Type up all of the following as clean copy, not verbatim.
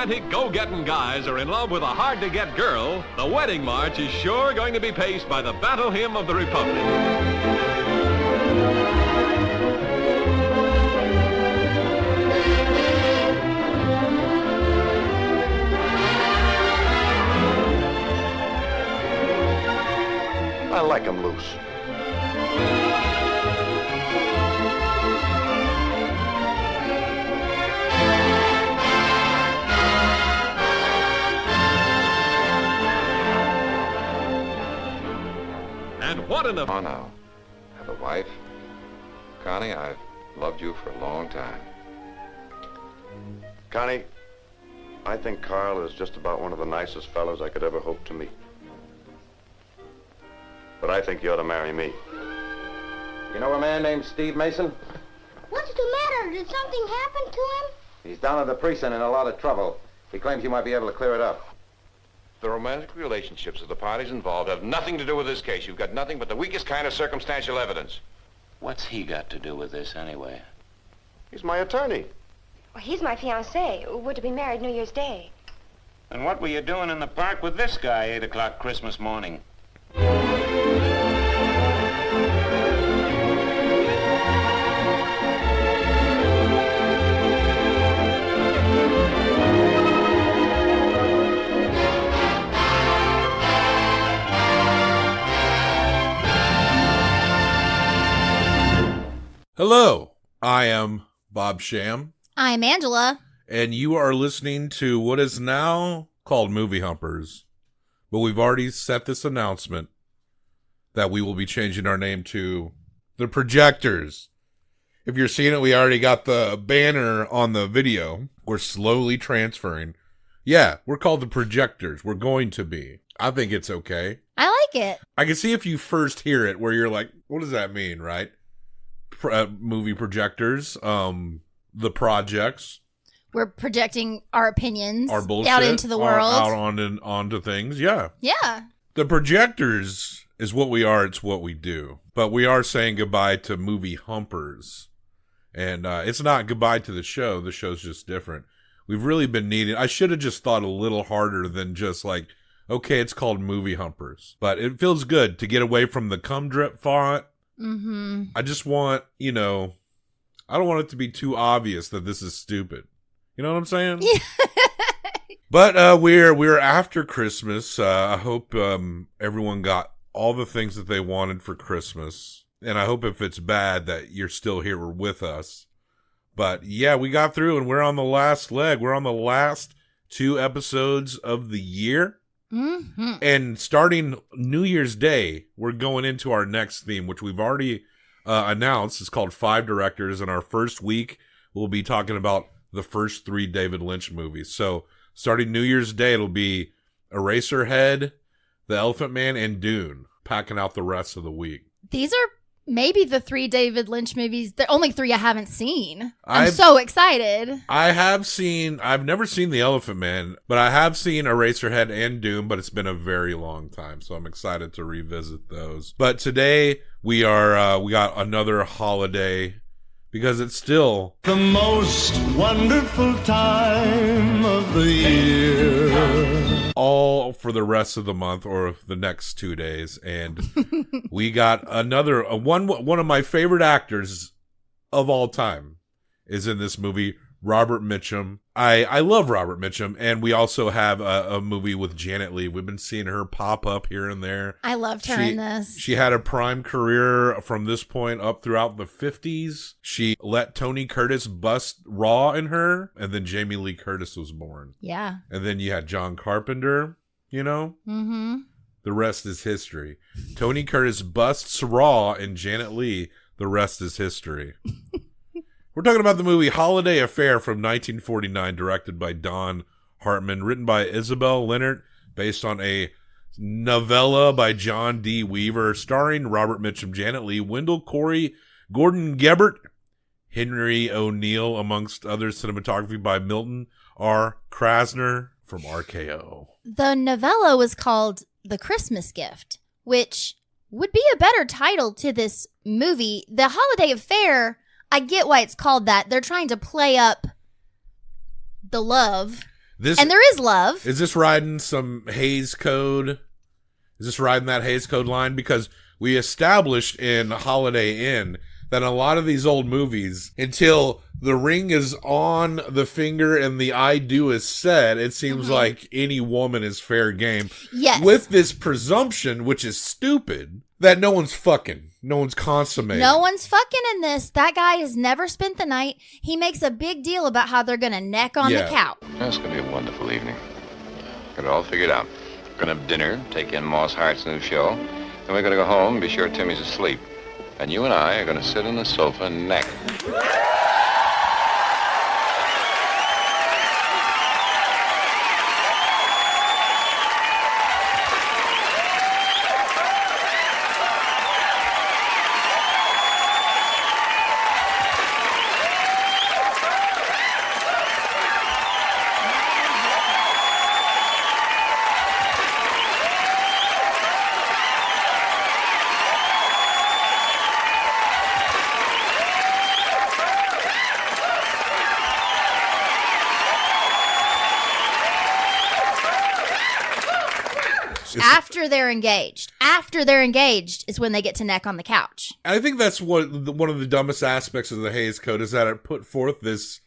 romantic, go-getting guys are in love with a hard-to-get girl, the wedding march is sure going to be paced by the battle hymn of the Republic. I like 'em loose. And what an... Oh, now. Have a wife? Connie, I've loved you for a long time. Connie, I think Carl is just about one of the nicest fellows I could ever hope to meet. But I think you ought to marry me. You know a man named Steve Mason? What's the matter? Did something happen to him? He's down at the precinct in a lot of trouble. He claims you might be able to clear it up. The romantic relationships of the parties involved have nothing to do with this case. You've got nothing but the weakest kind of circumstantial evidence. What's he got to do with this, anyway? He's my attorney. Well, he's my fiancé. We're to be married New Year's Day. And what were you doing in the park with this guy 8 o'clock Christmas morning? Hello, I am Bob Sham. I'm Angela. And you are listening to what is now called Movie Humpers. But we've already set this announcement that we will be changing our name to The Projectors. If you're seeing it, we already got the banner on the video. We're slowly transferring. Yeah, we're called The Projectors. We're going to be. I think it's okay. I like it. I can see if you first hear it where you're like, what does that mean, right? Movie projectors, the projects. We're projecting our opinions, our bullshit out into the world, out onto things. Yeah. Yeah. The Projectors is what we are. It's what we do. But we are saying goodbye to Movie Humpers, and it's not goodbye to the show. The show's just different. We've really been needing. I should have just thought a little harder than just like, okay, it's called Movie Humpers, but it feels good to get away from the cum drip font. Mm-hmm. I just want, I don't want it to be too obvious that this is stupid. You know what I'm saying? But we're after Christmas. I hope everyone got all the things that they wanted for Christmas. And I hope if it's bad that you're still here with us. But yeah, we got through and we're on the last leg. We're on the last 2 episodes of the year. Mm-hmm. And starting New Year's Day, we're going into our next theme, which we've already announced. It's called 5 Directors. And our first week, we'll be talking about the first 3 David Lynch movies. So starting New Year's Day, it'll be Eraserhead, The Elephant Man, and Dune, packing out the rest of the week. These are maybe the 3 David Lynch movies. The only 3 I haven't seen. I'm so excited. I've never seen The Elephant Man, but I have seen Eraserhead and Dune, but it's been a very long time, so I'm excited to revisit those. But today we got another holiday because it's still the most wonderful time of the year. All for the rest of the month or the next 2 days. And we got another one of my favorite actors of all time is in this movie, Robert Mitchum. I love Robert Mitchum, and we also have a movie with Janet Leigh. We've been seeing her pop up here and there. I loved her in this. She had a prime career from this point up throughout the 50s. She let Tony Curtis bust raw in her, and then Jamie Lee Curtis was born. Yeah. And then you had John Carpenter, Mm-hmm. The rest is history. Tony Curtis busts raw in Janet Leigh. The rest is history. We're talking about the movie Holiday Affair from 1949, directed by Don Hartman, written by Isabel Leonard, based on a novella by John D. Weaver, starring Robert Mitchum, Janet Leigh, Wendell Corey, Gordon Gebert, Henry O'Neill, amongst others. Cinematography by Milton R. Krasner from RKO. The novella was called The Christmas Gift, which would be a better title to this movie. The Holiday Affair, I get why it's called that. They're trying to play up the love. And there is love. Is this riding some Hays Code? Is this riding that Hays Code line? Because we established in Holiday Inn that a lot of these old movies, until the ring is on the finger and the I do is said, it seems like any woman is fair game. Yes. With this presumption, which is stupid, that no one's fucking. No one's consummating. No one's fucking in this. That guy has never spent the night. He makes a big deal about how they're going to neck on the couch. That's going to be a wonderful evening. Got it all figured out. We're going to have dinner, take in Moss Hart's new show. Then we're going to go home and be sure Timmy's asleep. And you and I are going to sit on the sofa naked. After they're engaged. After they're engaged is when they get to neck on the couch. I think that's one of the dumbest aspects of the Hays Code is that it put forth this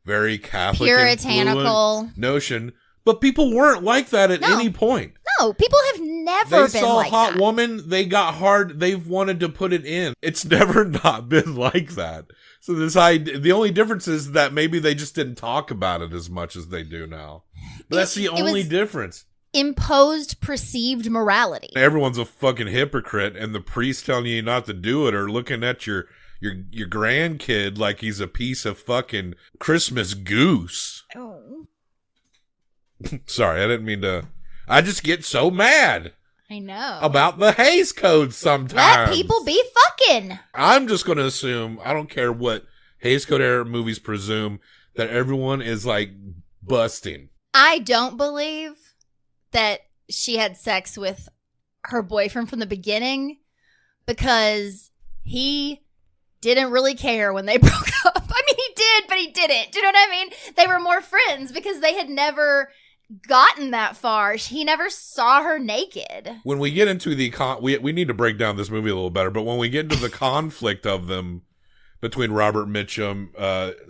very Catholic puritanical notion, but people weren't like that at any point. No, people have never been like that. They saw a hot woman, they got hard, they've wanted to put it in. It's never not been like that. So the only difference is that maybe they just didn't talk about it as much as they do now. But that's the only difference. Imposed perceived morality. Everyone's a fucking hypocrite, and the priest telling you not to do it, or looking at your grandkid like he's a piece of fucking Christmas goose. Oh. Sorry, I didn't mean to. I just get so mad. I know. About the Hays Code sometimes. Let people be fucking. I'm just going to assume, I don't care what Hays Code era movies presume, that everyone is like busting. I don't believe that she had sex with her boyfriend from the beginning because he didn't really care when they broke up. I mean, he did, but he didn't. Do you know what I mean? They were more friends because they had never gotten that far. He never saw her naked. When we get into the we need to break down this movie a little better, but when we get into the conflict of them between Robert Mitchum,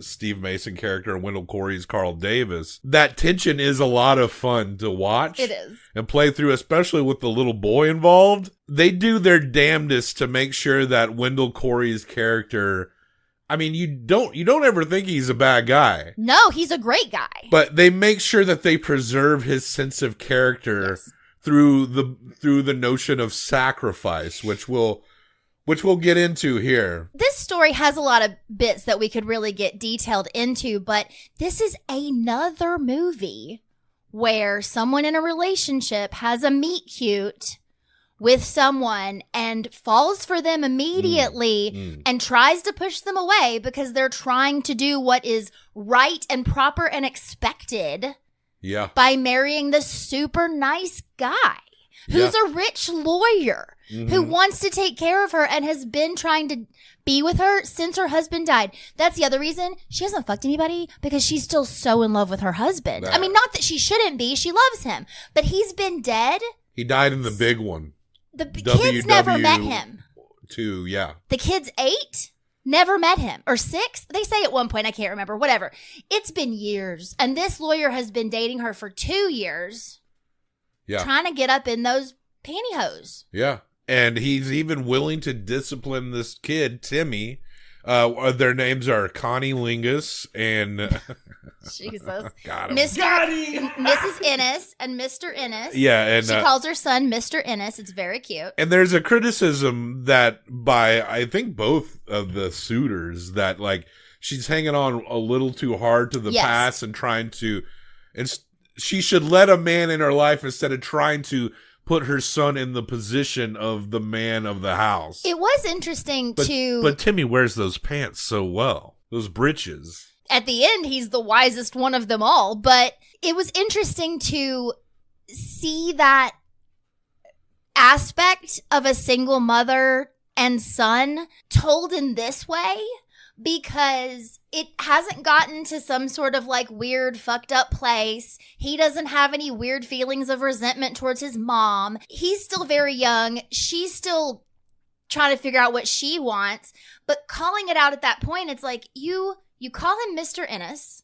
Steve Mason character, and Wendell Corey's Carl Davis, that tension is a lot of fun to watch. It is. And play through, especially with the little boy involved. They do their damnedest to make sure that Wendell Corey's character, I mean, you don't ever think he's a bad guy. No, he's a great guy. But they make sure that they preserve his sense of character through the notion of sacrifice, which we'll get into here. This story has a lot of bits that we could really get detailed into, but this is another movie where someone in a relationship has a meet cute with someone and falls for them immediately and tries to push them away because they're trying to do what is right and proper and expected by marrying this super nice guy who's a rich lawyer who wants to take care of her and has been trying to be with her since her husband died. That's the other reason she hasn't fucked anybody, because she's still so in love with her husband. I mean, not that she shouldn't be. She loves him. But he's been dead. He died in the big one. The kids never met him. The kids 8 never met him. Or 6? They say at one point. I can't remember. Whatever. It's been years. And this lawyer has been dating her for 2 years. Trying to get up in those pantyhose. Yeah. And he's even willing to discipline this kid, Timmy. Their names are Connie Lingus and Jesus, got him. Mrs. Ennis and Mr. Ennis. Yeah, and she calls her son Mr. Ennis. It's very cute. And there's a criticism that by I think both of the suitors that like she's hanging on a little too hard to the past and trying to, and she should let a man in her life instead of trying to put her son in the position of the man of the house. It was interesting But Timmy wears those pants so well. Those britches. At the end, he's the wisest one of them all. But it was interesting to see that aspect of a single mother and son told in this way. because it hasn't gotten to some sort of like weird fucked up place. He doesn't have any weird feelings of resentment towards his mom. He's still very young. She's still trying to figure out what she wants, but calling it out at that point, it's like you call him Mr. Ennis.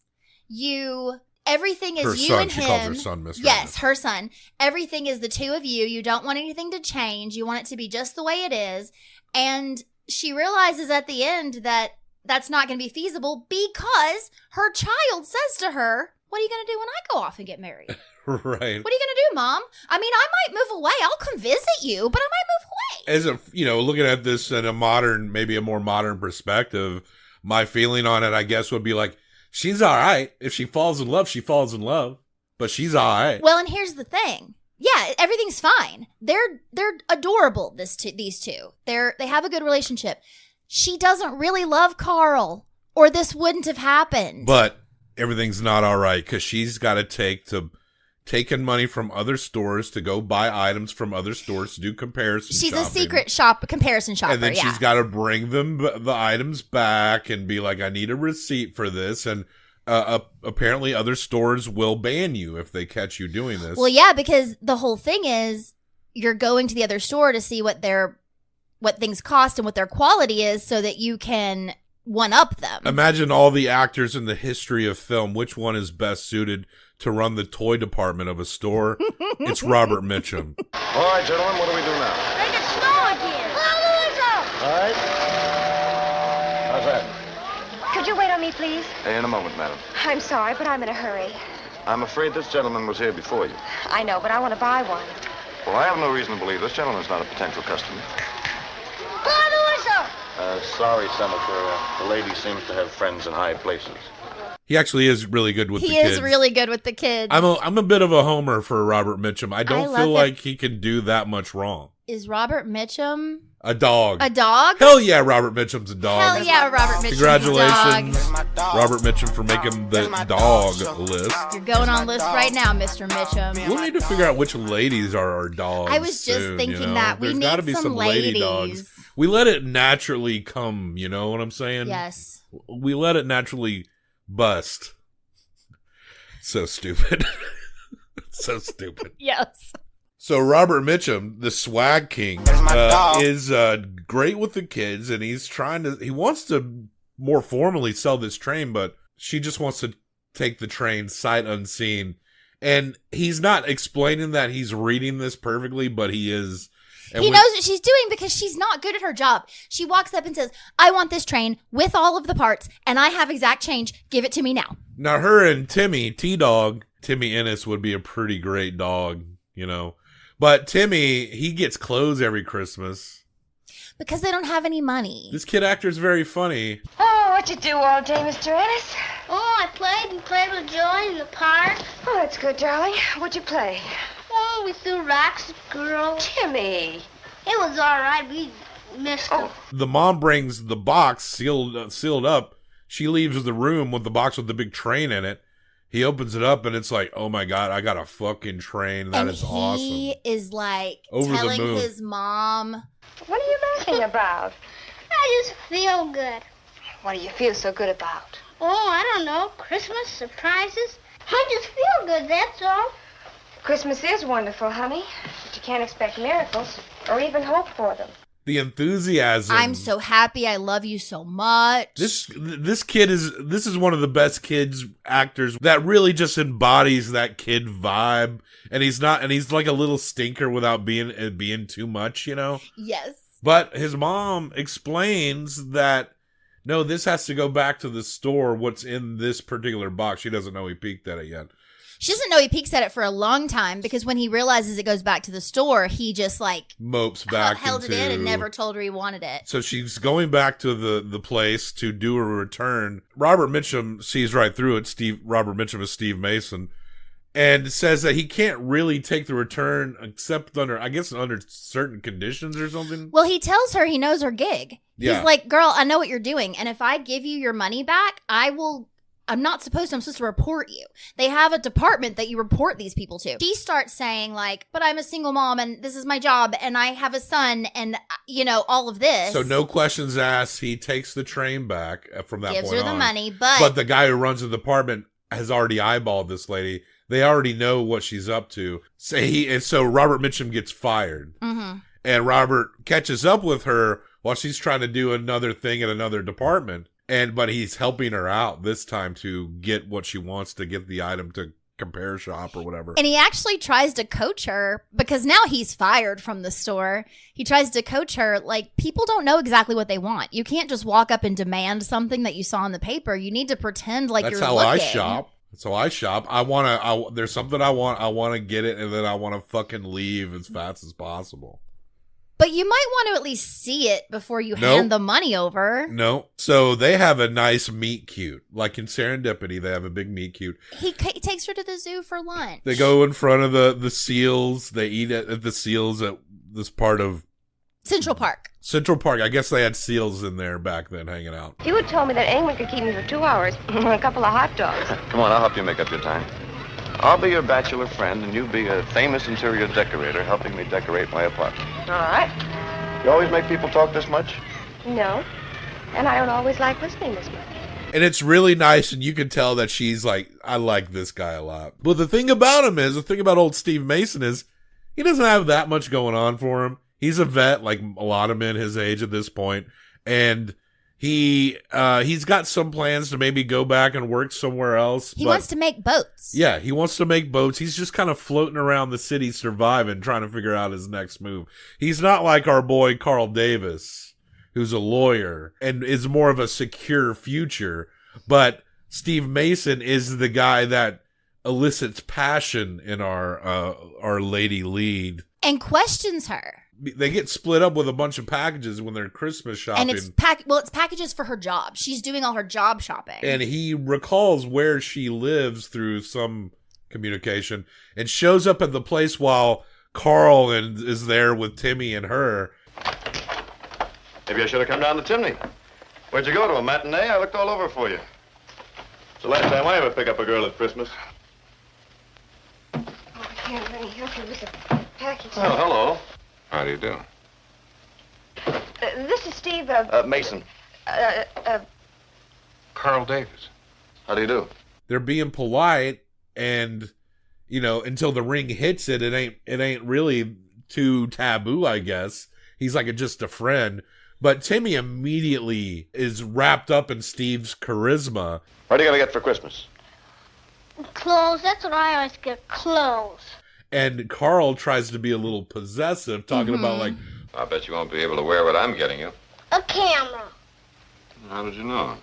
Everything is Her you son, and she him. calls her son Mr. Yes, Ennis. her son. Everything is the two of you. You don't want anything to change. You want it to be just the way it is. And she realizes at the end that that's not going to be feasible because her child says to her, "What are you going to do when I go off and get married? Right. What are you going to do, Mom? I mean, I might move away. I'll come visit you, but I might move away." As a, looking at this in a modern, maybe a more modern perspective, my feeling on it, I guess, would be like, she's all right. If she falls in love, she falls in love, but she's all right. Well, and here's the thing. Yeah, everything's fine. They're adorable. These two. They have a good relationship. She doesn't really love Carl, or this wouldn't have happened. But everything's not all right because she's got to taking money from other stores to go buy items from other stores to do comparison She's shopping. a secret comparison shopper. And then yeah. she's got to bring them the items back and be like, I need a receipt for this. And apparently other stores will ban you if they catch you doing this. Well, yeah, because the whole thing is you're going to the other store to see what things cost and what their quality is so that you can one-up them. Imagine all the actors in the history of film. Which one is best suited to run the toy department of a store? It's Robert Mitchum. All right, gentlemen, what do we do now? Make it snow again. All right. How's that? Could you wait on me, please? Hey, in a moment, madam. I'm sorry, but I'm in a hurry. I'm afraid this gentleman was here before you. I know, but I want to buy one. Well, I have no reason to believe this gentleman's not a potential customer. Blow the whistle. Sorry, Senator. The lady seems to have friends in high places. He actually is really good with the kids. He is really good with the kids. I'm a bit of a homer for Robert Mitchum. I don't love feel it. like he can do that much wrong. Is Robert Mitchum A dog. a dog? Hell yeah, Robert Mitchum's a dog. Hell yeah, Robert Mitchum's Congratulations, a dog. Robert Mitchum, for making the dog list. You're going on list right now, Mr. Mitchum. We'll need to figure out which ladies are our dogs. I was just soon, thinking that. We There's need gotta be some lady ladies. dogs. We let it naturally come, you know what I'm saying? Yes. We let it naturally bust. So stupid. So stupid. Yes. So Robert Mitchum, the swag king, is great with the kids, and he wants to more formally sell this train, but she just wants to take the train sight unseen. And he's not explaining that he's reading this perfectly, but he is. And He knows what she's doing because she's not good at her job. She walks up and says, "I want this train with all of the parts, and I have exact change. Give it to me now." Now, her and Timmy, T-Dog, Timmy Ennis would be a pretty great dog, you know. But Timmy, he gets clothes every Christmas. Because they don't have any money. This kid actor's very funny. Oh, what you do all day, Mr. Ennis? Oh, I played with Joy in the park. Oh, that's good, darling. What'd you play? Oh, we threw rocks at girls. Timmy. It was all right. We missed them. The mom brings the box sealed up. She leaves the room with the box with the big train in it. He opens it up and it's like, oh my God, I got a fucking train. That is awesome. He is like Over the telling moon. his mom. What are you laughing about? I just feel good. What do you feel so good about? Oh, I don't know. Christmas, surprises. I just feel good, that's all. Christmas is wonderful, honey. But you can't expect miracles or even hope for them. The enthusiasm. I'm so happy. I love you so much. This kid is one of the best kids actors that really just embodies that kid vibe. And he's like a little stinker without being too much, you know? Yes. But his mom explains that, no, this has to go back to the store, what's in this particular box. She doesn't know he peeked at it yet. She doesn't know he peeks at it for a long time because when he realizes it goes back to the store, he just like Mopes back held it in and never told her he wanted it. So she's going back to the place to do a return. Robert Mitchum sees right through it. Robert Mitchum is Steve Mason, and says that he can't really take the return except under certain conditions or something. Well, he tells her he knows her gig. Yeah. He's like, "Girl, I know what you're doing, and if I give you your money back, I will I'm not supposed to. I'm supposed to report you. They have a department that you report these people to. She starts saying like, but I'm a single mom and this is my job and I have a son and, all of this. So no questions asked. He takes the train back from that gives point her the on. money, but the guy who runs the department has already eyeballed this lady. They already know what she's up to. So Robert Mitchum gets fired. Mm-hmm. And Robert catches up with her while she's trying to do another thing in another department. But he's helping her out this time to get what she wants, to get the item to compare shop or whatever. And he actually tries to coach her because now he's fired from the store. He tries to coach her like people don't know exactly what they want. You can't just walk up and demand something that you saw in the paper. You need to pretend like That's you're how looking. I shop. That's how I shop. There's something I want to get it, and then I want to fucking leave as fast as possible. But you might want to at least see it before you hand the money over. No. So they have a nice meet cute. Like in Serendipity, they have a big meet cute. He takes her to the zoo for lunch. They go in front of the seals. They eat at the seals at this part of Central Park. I guess they had seals in there back then hanging out. If you had told me that anyone could keep me for 2 hours, a couple of hot dogs. Come on, I'll help you make up your time. I'll be your bachelor friend, and you be a famous interior decorator helping me decorate my apartment. All right. You always make people talk this much? No. And I don't always like listening this much. And it's really nice, and you can tell that she's like, I like this guy a lot. But the thing about old Steve Mason is, he doesn't have that much going on for him. He's a vet, like a lot of men his age at this point, and he's got some plans to maybe go back and work somewhere else. He wants to make boats. Yeah, he wants to make boats. He's just kind of floating around the city surviving, trying to figure out his next move. He's not like our boy Carl Davis, who's a lawyer and is more of a secure future. But Steve Mason is the guy that elicits passion in our lady lead. And questions her. They get split up with a bunch of packages when they're Christmas shopping. And it's packages for her job. She's doing all her job shopping. And he recalls where she lives through some communication and shows up at the place while Carl is there with Timmy and her. Maybe I should have come down the chimney. Where'd you go, to a matinee? I looked all over for you. It's the last time I ever pick up a girl at Christmas. Oh, I can't really help you with the package. Oh, hello. How do you do? This is Steve, Mason. Carl Davis. How do you do? They're being polite, and until the ring hits it ain't really too taboo, I guess. He's like just a friend. But Timmy immediately is wrapped up in Steve's charisma. What are you gonna get for Christmas? Clothes. That's what I always get. Clothes. And Carl tries to be a little possessive, talking about like, I bet you won't be able to wear what I'm getting you. A camera. How did you know?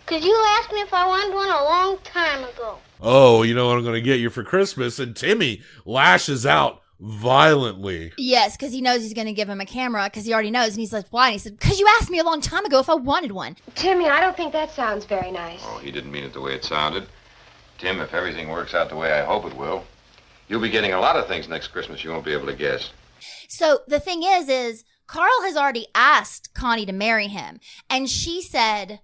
'Cause you asked me if I wanted one a long time ago. oh, you know what I'm going to get you for Christmas? And Timmy lashes out violently. Yes, because he knows he's going to give him a camera because he already knows. And he's like, why? And he said, because you asked me a long time ago if I wanted one. Timmy, I don't think that sounds very nice. Oh, he didn't mean it the way it sounded. Tim, if everything works out the way I hope it will, you'll be getting a lot of things next Christmas you won't be able to guess. So the thing is Carl has already asked Connie to marry him. And she said,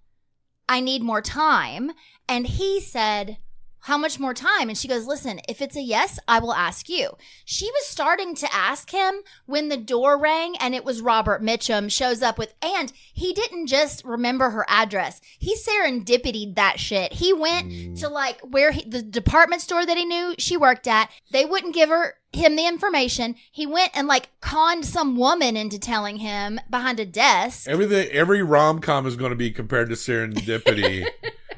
I need more time. And he said, how much more time? And she goes, listen, if it's a yes, I will ask you. She was starting to ask him when the door rang and it was Robert Mitchum shows up with, and he didn't just remember her address. He serendipitied that shit. He went to like the department store that he knew she worked at. They wouldn't give him the information. He went and like conned some woman into telling him behind a desk. Every rom-com is going to be compared to Serendipity.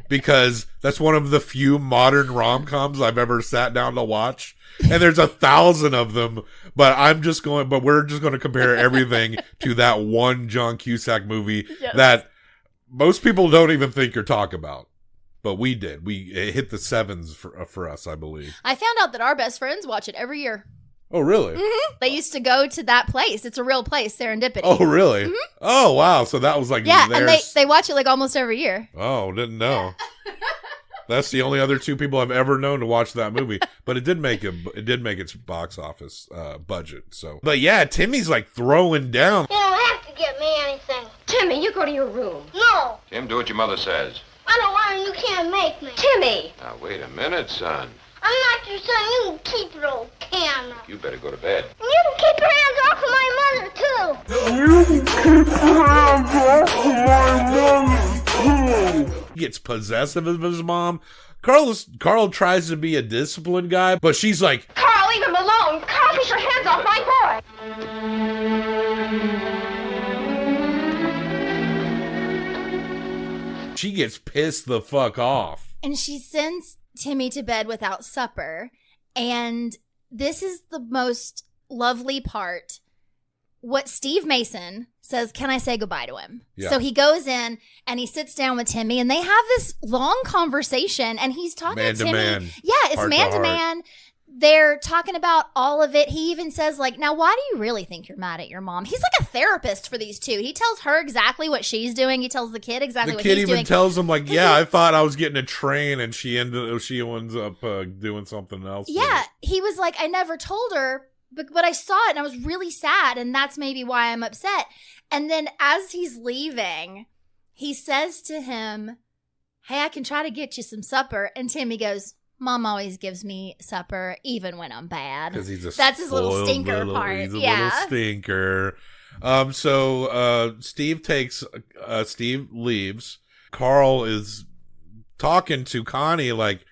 Because that's one of the few modern rom-coms I've ever sat down to watch. And there's 1,000 of them. But we're just going to compare everything to that one John Cusack movie that most people don't even think or talk about. But we did. It hit the sevens for us, I believe. I found out that our best friends watch it every year. Oh, really? Mm-hmm. They used to go to that place. It's a real place, Serendipity. Oh, really? Mm-hmm. Oh, wow. So that was like and they watch it like almost every year. Oh, didn't know. That's the only other two people I've ever known to watch that movie. But it did make its box office budget. So, but yeah, Timmy's like throwing down. You don't have to get me anything. Timmy, you go to your room. No. Tim, do what your mother says. I don't want him. You can't make me. Timmy! Now, wait a minute, son. I'm not your son. You can keep your old camera. You better go to bed. And you can keep your hands off of my mother, too. He gets possessive of his mom. Carl tries to be a disciplined guy, but she's like, Carl, leave him alone! Carl, get your hands off my boy! she gets pissed the fuck off. And she sends Timmy to bed without supper. And this is the most lovely part. What Steve Mason says, can I say goodbye to him? Yeah. So he goes in and he sits down with Timmy and they have this long conversation and he's talking to Timmy. Man. Yeah, it's man to man. They're talking about all of it. He even says, like, now, why do you really think you're mad at your mom? He's like a therapist for these two. He tells her exactly what she's doing. He tells the kid exactly what he's doing. The kid even tells him, like, yeah, I thought I was getting a train, and she ends up doing something else. Yeah, he was like, I never told her, but I saw it, and I was really sad, and that's maybe why I'm upset. And then as he's leaving, he says to him, hey, I can try to get you some supper. And Timmy goes, Mom always gives me supper, even when I'm bad. Because he's That's his little stinker part. He's a little stinker. So Steve leaves. Carl is talking to Connie like,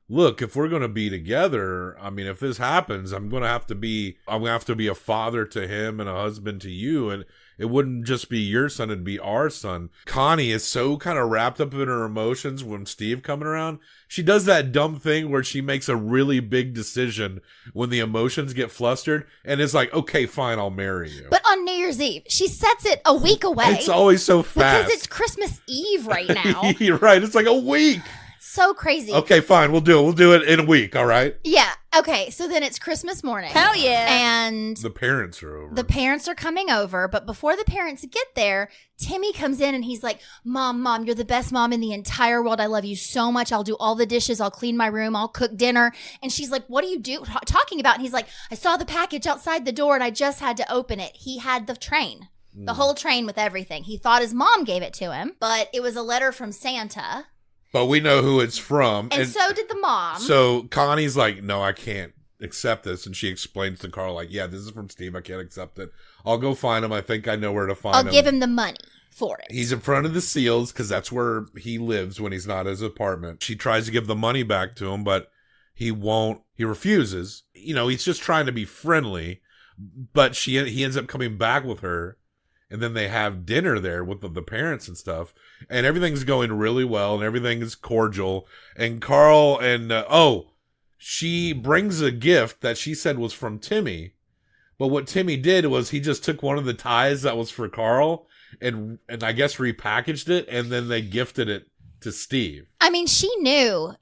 look, if we're going to be together, I mean, if this happens, I'm going to have to be a father to him and a husband to you. And it wouldn't just be your son, it'd be our son. Connie is so kind of wrapped up in her emotions when Steve coming around. She does that dumb thing where she makes a really big decision when the emotions get flustered and it's like, okay, fine, I'll marry you. But on New Year's Eve, she sets it a week away. It's always so fast. Because it's Christmas Eve right now. You're right. It's like a week. So crazy. Okay, fine. We'll do it. We'll do it in a week. All right. Yeah. Okay. So then it's Christmas morning. Hell yeah. And the parents are over. The parents are coming over. But before the parents get there, Timmy comes in and he's like, Mom, you're the best mom in the entire world. I love you so much. I'll do all the dishes. I'll clean my room. I'll cook dinner. And she's like, what are you talking about? And he's like, I saw the package outside the door and I just had to open it. He had the train. The whole train with everything. He thought his mom gave it to him, but it was a letter from Santa. But we know who it's from. And so did the mom. So Connie's like, no, I can't accept this. And she explains to Carl, like, yeah, this is from Steve. I can't accept it. I'll go find him. I think I know where to find him. I'll give him the money for it. He's in front of the Seals because that's where he lives when he's not at his apartment. She tries to give the money back to him, but he won't. He refuses. You know, he's just trying to be friendly. But he ends up coming back with her. And then they have dinner there with the parents and stuff. And everything's going really well. And everything is cordial. And Carl and, she brings a gift that she said was from Timmy. But what Timmy did was he just took one of the ties that was for Carl. And I guess repackaged it. And then they gifted it to Steve. I mean, she knew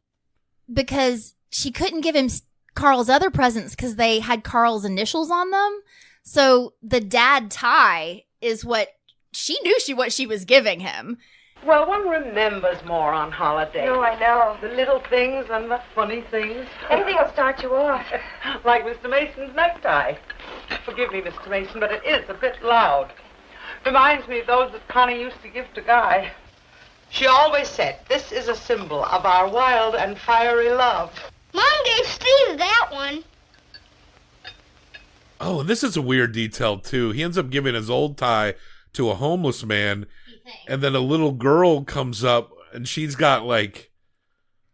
because she couldn't give him Carl's other presents because they had Carl's initials on them. So the dad tie is what she knew what she was giving him. Well, one remembers more on holiday. No, I know. The little things and the funny things. Anything will start you off. Like Mr. Mason's necktie. Forgive me, Mr. Mason, but it is a bit loud. Reminds me of those that Connie used to give to Guy. She always said, this is a symbol of our wild and fiery love. Mom gave Steve that one. Oh, and this is a weird detail, too. He ends up giving his old tie to a homeless man, and then a little girl comes up, and she's got, like,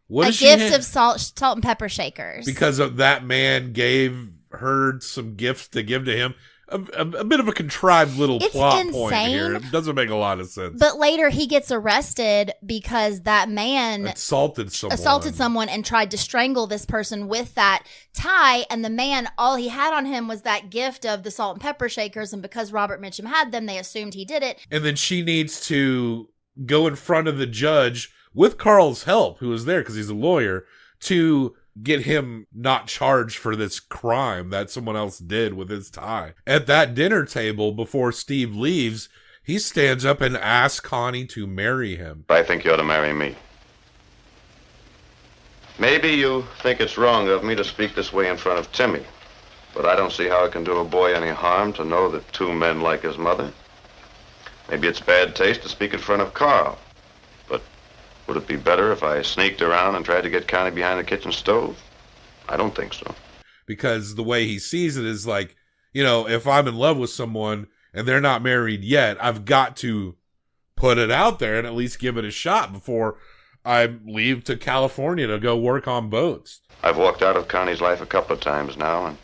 what is she? A gift of salt and pepper shakers. Because of that man gave her some gifts to give to him. A bit of a contrived little plot point here. It doesn't make a lot of sense. But later he gets arrested because that man assaulted someone and tried to strangle this person with that tie. And the man, all he had on him was that gift of the salt and pepper shakers. And because Robert Mitchum had them, they assumed he did it. And then she needs to go in front of the judge with Carl's help, who is there because he's a lawyer, to get him not charged for this crime that someone else did with his tie. At that dinner table, before Steve leaves, he stands up and asks Connie to marry him. I think you ought to marry me. Maybe you think it's wrong of me to speak this way in front of Timmy, but I don't see how it can do a boy any harm to know that two men like his mother. Maybe it's bad taste to speak in front of Carl, but Would it be better if I sneaked around and tried to get Connie behind the kitchen stove? I don't think so. Because the way he sees it is like, if I'm in love with someone and they're not married yet, I've got to put it out there and at least give it a shot before I leave to California to go work on boats. I've walked out of Connie's life a couple of times now, and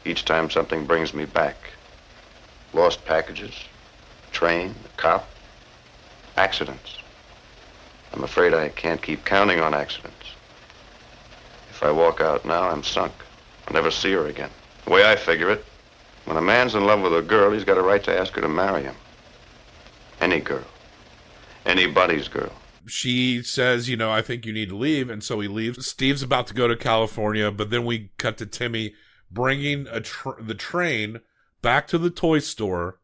each time something brings me back. Lost packages, train, a cop, accidents. I'm afraid I can't keep counting on accidents. If I walk out now, I'm sunk. I'll never see her again. The way I figure it, when a man's in love with a girl, he's got a right to ask her to marry him. Any girl. Anybody's girl. She says, I think you need to leave, and so he leaves. Steve's about to go to California, but then we cut to Timmy bringing the train back to the toy store,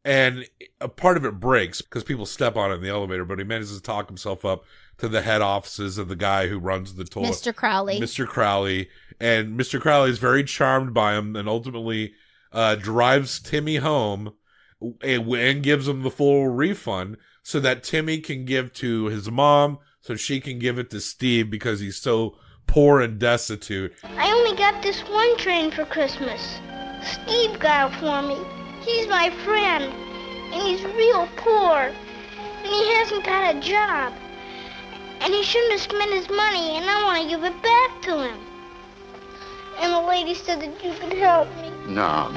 and a part of it breaks because people step on it in the elevator, but he manages to talk himself up to the head offices of the guy who runs the toy. Mr. Crowley. And Mr. Crowley is very charmed by him and ultimately drives Timmy home and gives him the full refund so that Timmy can give to his mom so she can give it to Steve because he's so poor and destitute. I only got this one train for Christmas. Steve got it for me. He's my friend, and he's real poor, and he hasn't got a job. And he shouldn't have spent his money, and I want to give it back to him. And the lady said that you could help me. No.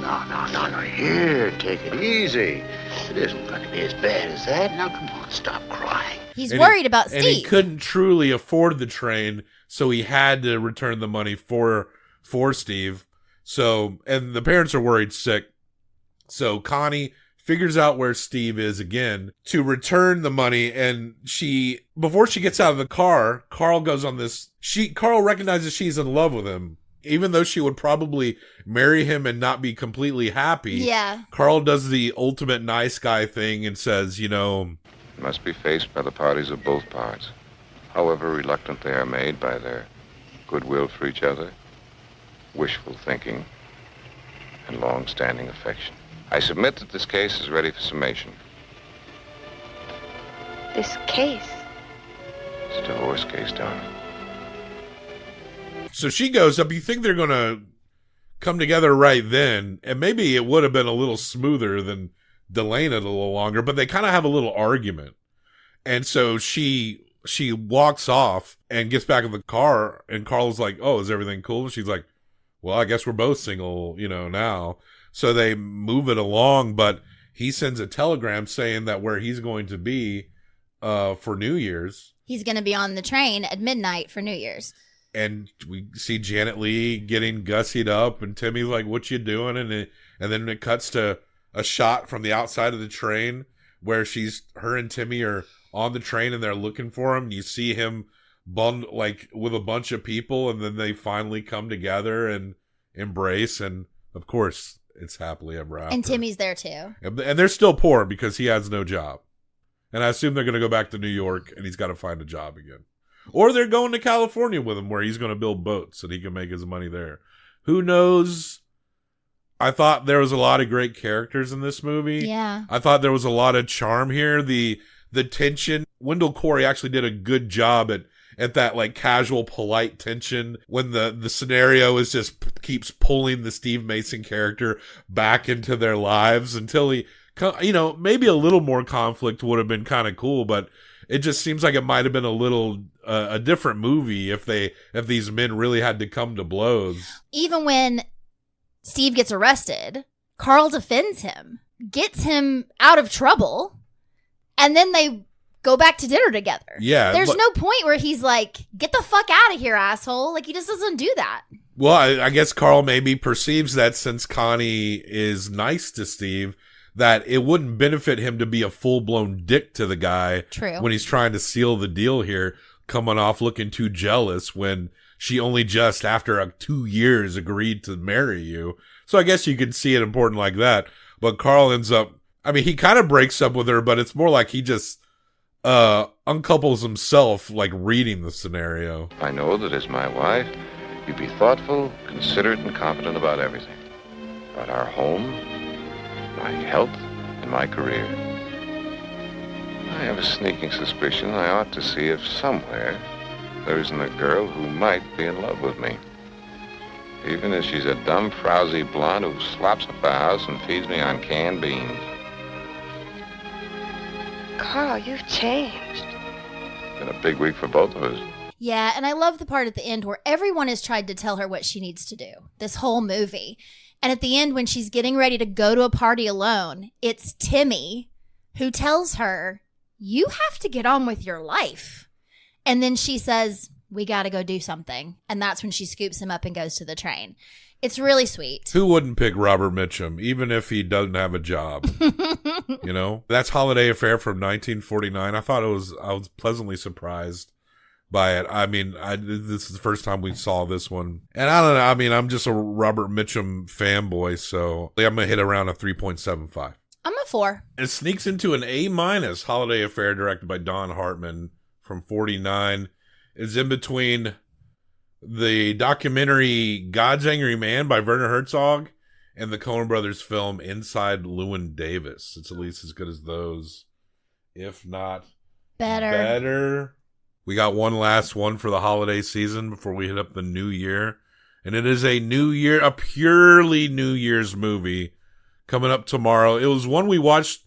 Here, take it easy. It isn't going to be as bad as that. Now, come on, stop crying. He's worried about Steve. And he couldn't truly afford the train, so he had to return the money for Steve. So, and the parents are worried sick. So Connie figures out where Steve is again to return the money, and before she gets out of the car, Carl goes on this. Carl recognizes she's in love with him, even though she would probably marry him and not be completely happy. Yeah. Carl does the ultimate nice guy thing and says, must be faced by the parties of both parts, however reluctant they are made by their goodwill for each other, wishful thinking, and long-standing affection. I submit that this case is ready for summation. This case? It's a divorce case, darling. So she goes up. You think they're going to come together right then, and maybe it would have been a little smoother than delaying it a little longer, but they kind of have a little argument. And so she walks off and gets back in the car, and Carl's like, oh, is everything cool? And she's like, well, I guess we're both single, now. So they move it along, but he sends a telegram saying that where he's going to be for New Year's. He's going to be on the train at midnight for New Year's. And we see Janet Leigh getting gussied up, and Timmy's like, what you doing? And then it cuts to a shot from the outside of the train where her and Timmy are on the train and they're looking for him. You see him with a bunch of people, and then they finally come together and embrace, and of course it's happily ever after. And Timmy's there too. And they're still poor because he has no job. And I assume they're going to go back to New York and he's got to find a job again. Or they're going to California with him where he's going to build boats and he can make his money there. Who knows? I thought there was a lot of great characters in this movie. Yeah. I thought there was a lot of charm here. The tension. Wendell Corey actually did a good job at that like casual, polite tension when the scenario is just keeps pulling the Steve Mason character back into their lives until he, maybe a little more conflict would have been kind of cool, but it just seems like it might have been a little a different movie if these men really had to come to blows. Even when Steve gets arrested, Carl defends him, gets him out of trouble, and then they go back to dinner together. Yeah. There's no point where he's like, get the fuck out of here, asshole. Like, he just doesn't do that. Well, I guess Carl maybe perceives that since Connie is nice to Steve, that it wouldn't benefit him to be a full-blown dick to the guy. True. When he's trying to seal the deal here, coming off looking too jealous when she only just, after 2 years, agreed to marry you. So I guess you could see it important like that. But Carl ends up, he kind of breaks up with her, but it's more like he just uncouples himself, like reading the scenario. I know that as my wife, you'd be thoughtful, considerate, and competent about everything. About our home, my health, and my career. I have a sneaking suspicion I ought to see if somewhere there isn't a girl who might be in love with me. Even if she's a dumb, frowsy blonde who slops up the house and feeds me on canned beans. Carl, you've changed. It's been a big week for both of us. Yeah, and I love the part at the end where everyone has tried to tell her what she needs to do, this whole movie. And at the end, when she's getting ready to go to a party alone, it's Timmy who tells her, you have to get on with your life. And then she says, we got to go do something. And that's when she scoops him up and goes to the train. It's really sweet. Who wouldn't pick Robert Mitchum, even if he doesn't have a job? You know, that's Holiday Affair from 1949. I was pleasantly surprised by it. I mean, this is the first time we saw this one. And I don't know. I mean, I'm just a Robert Mitchum fanboy, so I'm going to hit around a 3.75. I'm a 4. It sneaks into an A-. Holiday Affair, directed by Don Hartman from 49. It's in between the documentary God's Angry Man by Werner Herzog and the Coen Brothers film Inside Llewyn Davis. It's at least as good as those, if not better. We got one last one for the holiday season before we hit up the new year. And it is a purely New Year's movie coming up tomorrow. It was one we watched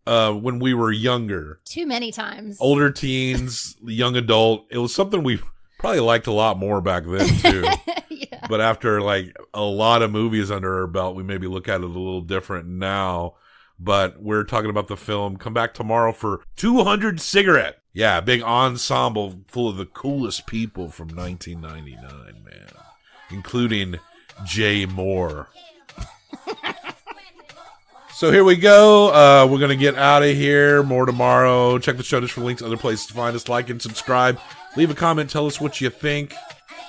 when we were younger. Too many times. Older teens, young adult. It was something we probably liked a lot more back then, too. Yeah. But after, like, a lot of movies under our belt, we maybe look at it a little different now. But we're talking about the film Come Back Tomorrow for 200 Cigarette. Yeah, big ensemble full of the coolest people from 1999, man. Including Jay Moore. So here we go. We're going to get out of here. More tomorrow. Check the show notes for links to other places to find us. Like and subscribe. Leave a comment. Tell us what you think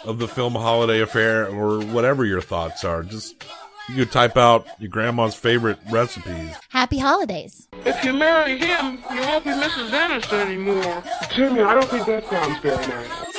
of the film Holiday Affair or whatever your thoughts are. Just you could type out your grandma's favorite recipes. Happy holidays. If you marry him, you won't be Mrs. Ennis anymore. Timmy, I don't think that sounds very nice.